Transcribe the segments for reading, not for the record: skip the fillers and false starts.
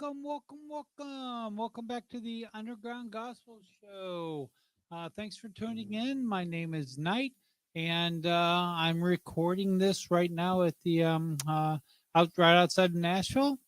Welcome back to the Underground Gospel Show. Thanks for tuning in. My name is Knight, and I'm recording this right now at the out right outside of Nashville.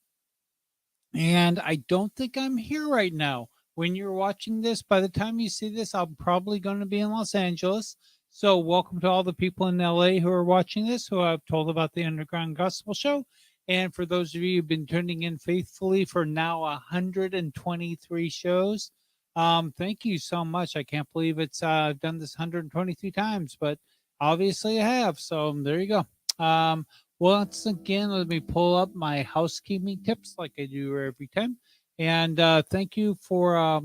And I don't think I'm here right now. When you're watching this, by the time you see this, I'm probably going to be in Los Angeles. So, welcome to all the people in LA who are watching this, who I've told about the Underground Gospel Show. And for those of you who've been tuning in faithfully for now 123 shows, thank you so much. I can't believe I've done this 123 times, but obviously I have. So there you go. Once again, let me pull up my housekeeping tips like I do every time. And thank you for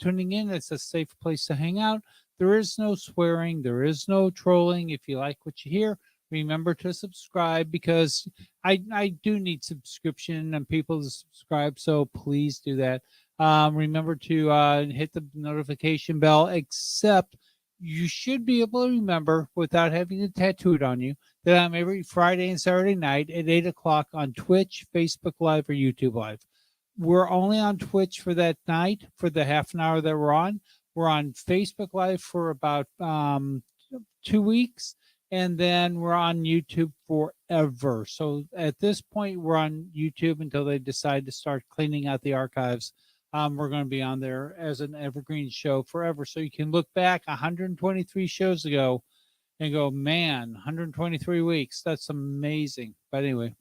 tuning in. It's a safe place to hang out. There is no swearing, there is no trolling. If you like what you hear, remember to subscribe because I do need subscription and people to subscribe. So please do that. Remember to hit the notification bell, except you should be able to remember without having it tattooed on you that I'm every Friday and Saturday night at 8 o'clock on Twitch, Facebook Live, or YouTube Live. We're only on Twitch for that night, for the half an hour that we're on. We're on Facebook Live for about 2 weeks, and then we're on YouTube forever. So at this point, we're on YouTube until they decide to start cleaning out the archives. We're going to be on there as an evergreen show forever. So you can look back 123 shows ago and go, man, 123 weeks. That's amazing. But anyway,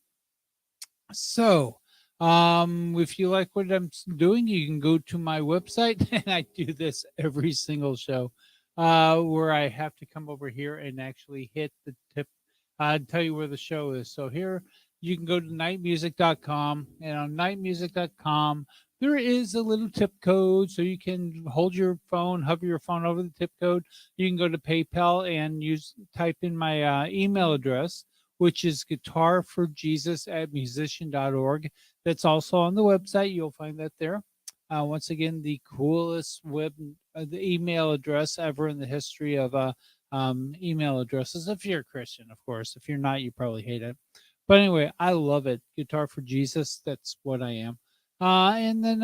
so if you like what I'm doing, you can go to my website, and I do this every single show, where I have to come over here and actually hit the tip, tell you where the show is. So here you can go to nightmusic.com, and on nightmusic.com, there is a little tip code, so you can hold your phone, hover your phone over the tip code. You can go to PayPal and type in my email address, which is guitarforjesus@musician.org. That's also on the website. You'll find that there. Once again, the coolest the email address ever in the history of email addresses. If you're a Christian, of course. If you're not, you probably hate it. But anyway, I love it. Guitar for Jesus. That's what I am. And then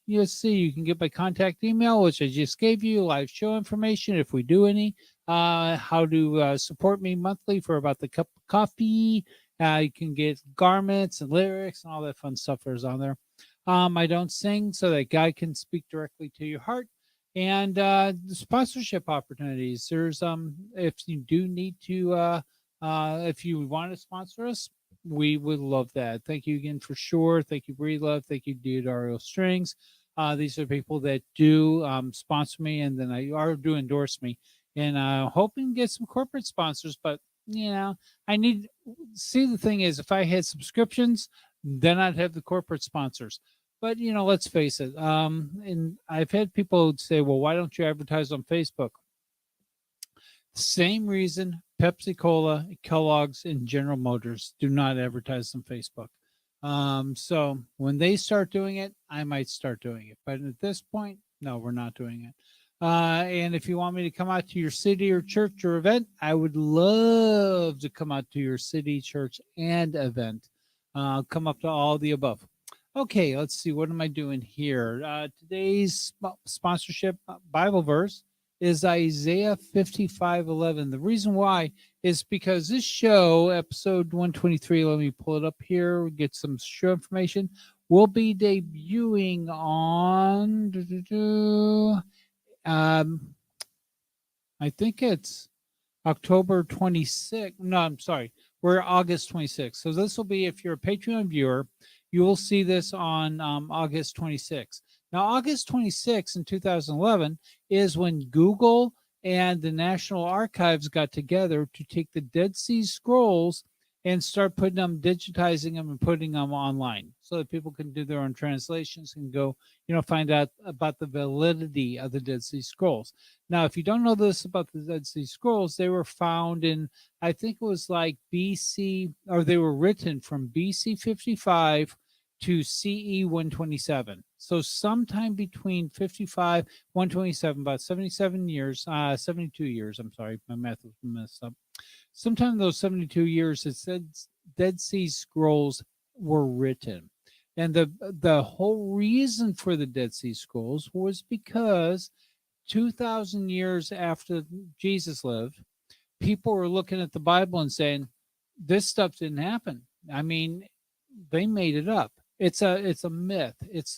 you'll see you can get my contact email, which I just gave you, live show information if we do any, how to support me monthly for about the cup of coffee. You can get garments and lyrics and all that fun stuff that's on there. I don't sing, so that guy can speak directly to your heart. And the sponsorship opportunities. There's if you do need to, if you want to sponsor us, we would love that. Thank you again for Shure. Thank you, Breed Love. Thank you, Diodario Strings. These are people that do sponsor me, and then do endorse me. And hoping to get some corporate sponsors, but I need. See, the thing is, if I had subscriptions, then I'd have the corporate sponsors. But let's face it. And I've had people say, "Well, why don't you advertise on Facebook?" Same reason Pepsi Cola, Kellogg's, and General Motors do not advertise on Facebook. So when they start doing it, I might start doing it. But at this point, no, we're not doing it. And if you want me to come out to your city or church or event, I would love to come out to your city, church, and event. Come up to all the above. Okay, let's see. What am I doing here? Today's sponsorship Bible verse is Isaiah 55:11. The reason why is because this show, episode 123, let me pull it up here, get some show information, will be debuting on, I think it's October 26th. No, I'm sorry. We're August 26th. So this will be, if you're a Patreon viewer, you will see this on August 26th. Now, August 26th in 2011 is when Google and the National Archives got together to take the Dead Sea Scrolls and start digitizing them and putting them online so that people can do their own translations and go, find out about the validity of the Dead Sea Scrolls. Now, if you don't know this about the Dead Sea Scrolls, they were found in, I think it was like BC, or they were written from BC 55 to CE 127. So sometime between 55, 127, about 77 years, 72 years, I'm sorry, my math was messed up. Sometime in those 72 years, it said Dead Sea Scrolls were written. And the whole reason for the Dead Sea Scrolls was because 2,000 years after Jesus lived, people were looking at the Bible and saying, "This stuff didn't happen." I mean, they made it up. It's a myth. It's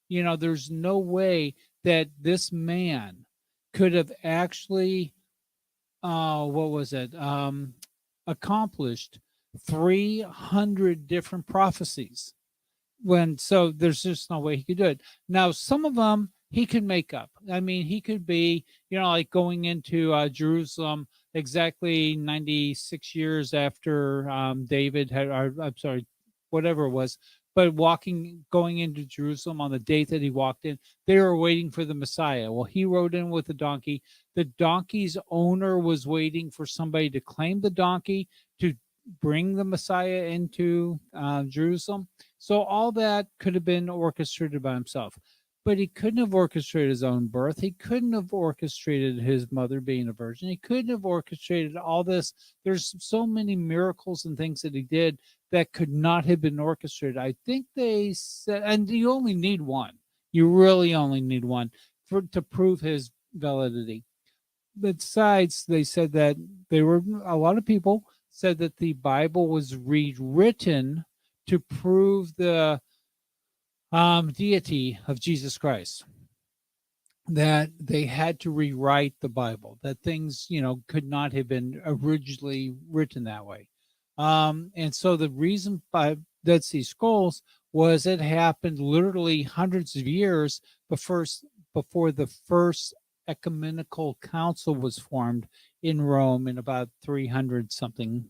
there's no way that this man could have actually what was it accomplished 300 different prophecies when so there's just no way he could do it. Now some of them he could make up. I mean, he could be like going into Jerusalem exactly 96 years after David had, or I'm sorry, whatever it was, but going into Jerusalem on the date that he walked in, they were waiting for the Messiah. Well, he rode in with a donkey. The donkey's owner was waiting for somebody to claim the donkey to bring the Messiah into Jerusalem. So all that could have been orchestrated by himself. But he couldn't have orchestrated his own birth. He couldn't have orchestrated his mother being a virgin. He couldn't have orchestrated all this. There's so many miracles and things that he did that could not have been orchestrated. I think they said, and you only need one. You really only need one to prove his validity. Besides, they said that a lot of people said that the Bible was rewritten to prove the deity of Jesus Christ. That they had to rewrite the Bible. That things, could not have been originally written that way. And so the reason by Dead Sea Scrolls was it happened literally hundreds of years before the first ecumenical council was formed in Rome in about 300 something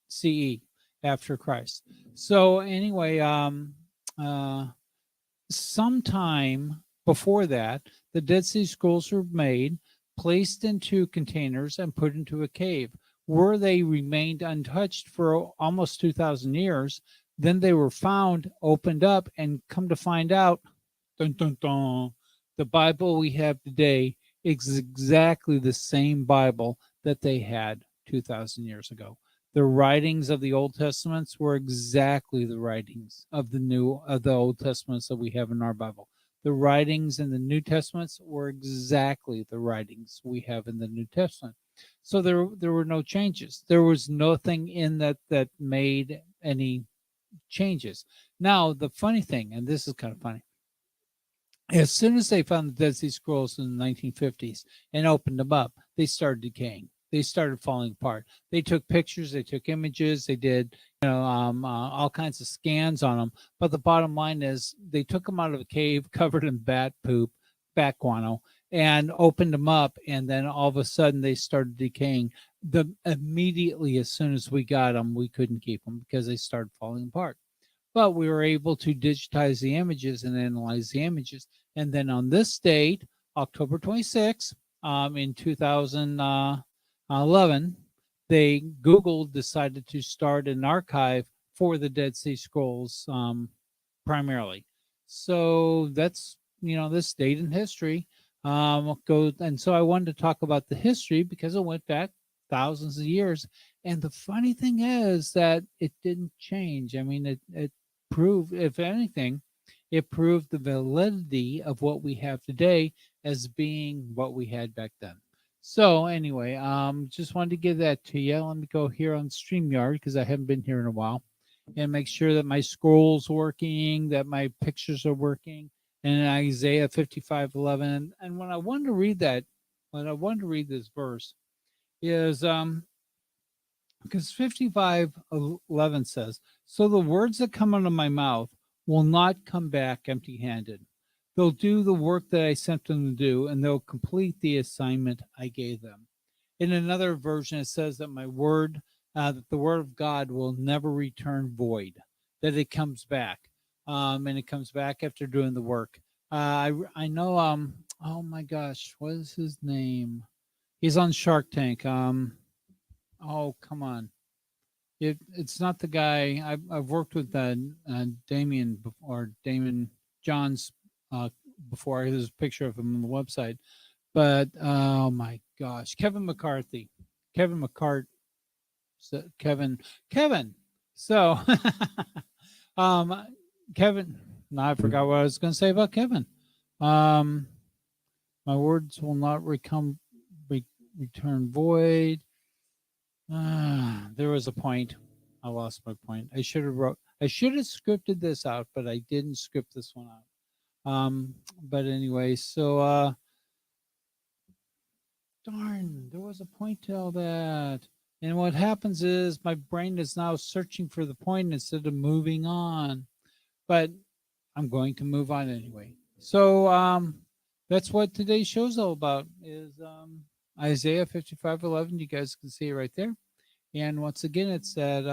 CE after Christ. So anyway, sometime before that, the Dead Sea Scrolls were made, placed into containers, and put into a cave, where they remained untouched for almost 2,000 years. Then they were found, opened up, and come to find out, dun, dun, dun, the Bible we have today is exactly the same Bible that they had 2,000 years ago. The writings of the Old Testaments were exactly the writings of the Old Testaments that we have in our Bible. The writings in the New Testaments were exactly the writings we have in the New Testament. So there were no changes. There was nothing in that made any changes. Now the funny thing, and this is kind of funny, as soon as they found the Dead Sea Scrolls in the 1950s and opened them up, they started decaying. They started falling apart. They took pictures, they took images, they did all kinds of scans on them. But the bottom line is they took them out of a cave covered in bat poop, bat guano, and opened them up. And then all of a sudden they started decaying. Immediately as soon as we got them, we couldn't keep them because they started falling apart. But we were able to digitize the images and analyze the images. And then on this date, October 26th, in 2011, Google decided to start an archive for the Dead Sea Scrolls primarily. So that's, this date in history. And so I wanted to talk about the history because it went back thousands of years. And the funny thing is that it didn't change. I mean, it proved, if anything, it proved the validity of what we have today as being what we had back then. So anyway, just wanted to give that to you. Let me go here on StreamYard because I haven't been here in a while and make sure that my scroll's working, that my pictures are working, and Isaiah 55:11. And when I wanted to read this verse is because 55:11 says, "So the words that come out of my mouth will not come back empty-handed. They'll do the work that I sent them to do, and they'll complete the assignment I gave them." In another version, it says that that the word of God will never return void, that it comes back, and it comes back after doing the work. I know. Oh my gosh, what is his name? He's on Shark Tank. Oh, come on. It's not the guy. I've worked with Damien or Damon Johns before. There's a picture of him on the website. But oh my gosh, Kevin McCarthy. Kevin McCart. Kevin. So Um, Kevin, no, I forgot what I was going to say about Kevin. Um, my words will not re- return void. There was a point. I lost my point. I should have scripted this out, but I didn't script this one out. But anyway, so darn, there was a point to all that. And what happens is my brain is now searching for the point instead of moving on. But I'm going to move on anyway. So that's what today's show's all about is Isaiah 55:11. You guys can see it right there. And once again, it said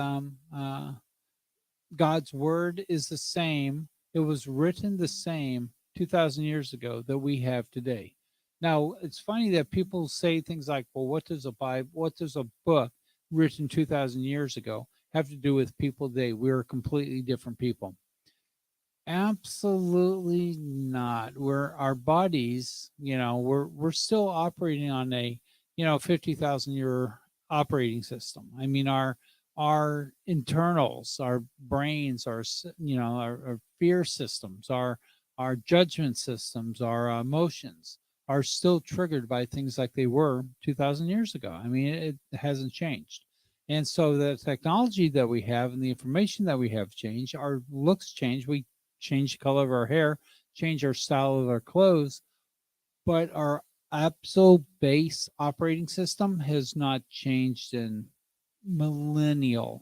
God's word is the same. It was written the same 2,000 years ago that we have today. Now, it's funny that people say things like, well, what does a book written 2,000 years ago have to do with people today? We're completely different people. Absolutely not. We're our bodies, we're still operating on a, 50,000 year operating system. I mean, our internals, our brains, our fear systems, our judgment systems, our emotions are still triggered by things like they were 2,000 years ago. I mean, it hasn't changed. And so the technology that we have and the information that we have changed, our looks change. We change the color of our hair, change our style of our clothes, but our absolute base operating system has not changed in millennium.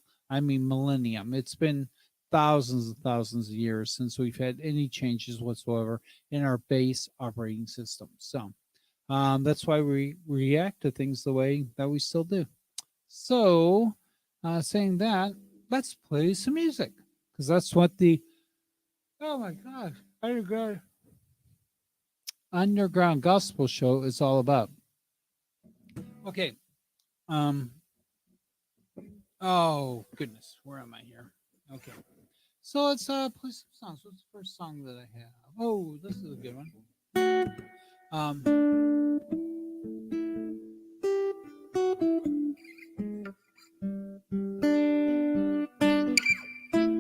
It's been thousands and thousands of years since we've had any changes whatsoever in our base operating system. So that's why we react to things the way that we still do. So, saying that, let's play some music because that's what the oh my gosh, underground gospel show is all about. Okay. Um. Oh goodness, where am I here? Okay. So let's play some songs. What's the first song that I have? Oh, this is a good one. Um.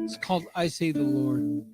It's called "I Say the Lord."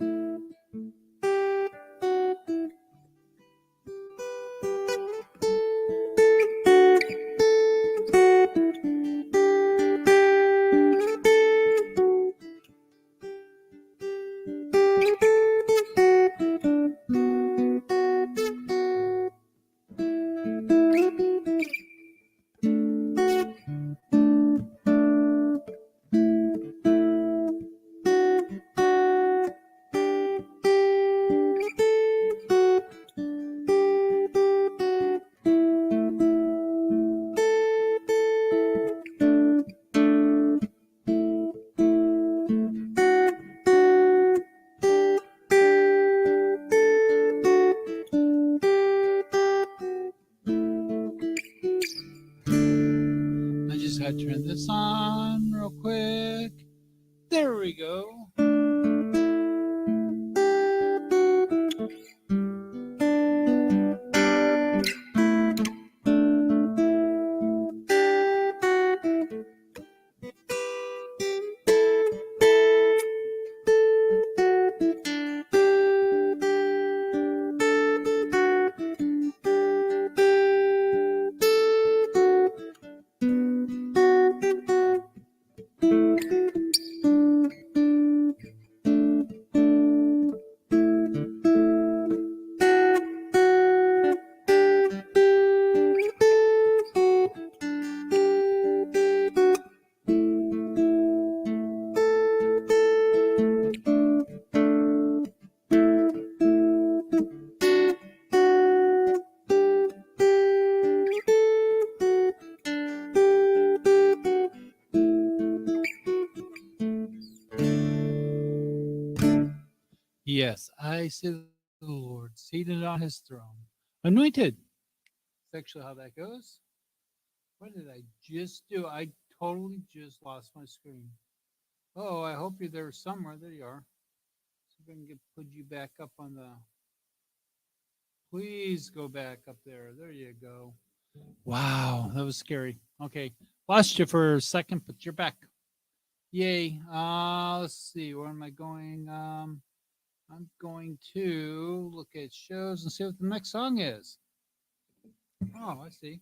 I just had to turn this on real quick. There we go. Yes, I see the Lord seated on his throne, anointed. That's actually how that goes. What did I just do? I totally just lost my screen. Oh, I hope you're there somewhere. There you are. See if I can put you back up on the. Please go back up there. There you go. Wow, that was scary. Okay, lost you for a second, but you're back. Yay. Let's see. Where am I going? I'm going to look at shows and see what the next song is. Oh, I see.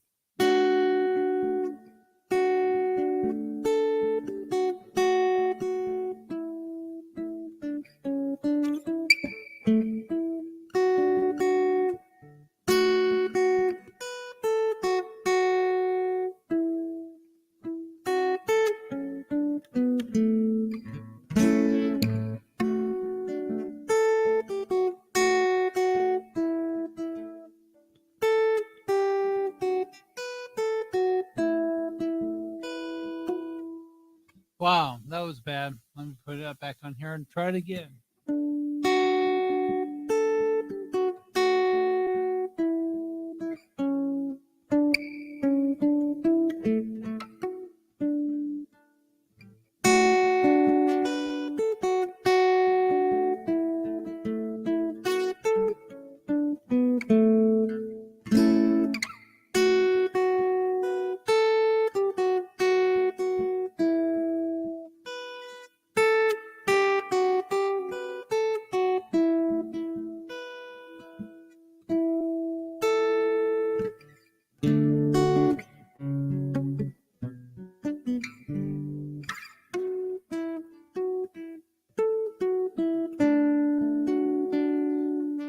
Wow, that was bad. Let me put it back on here and try it again.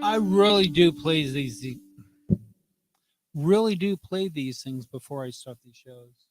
I really do play these things before I start these shows.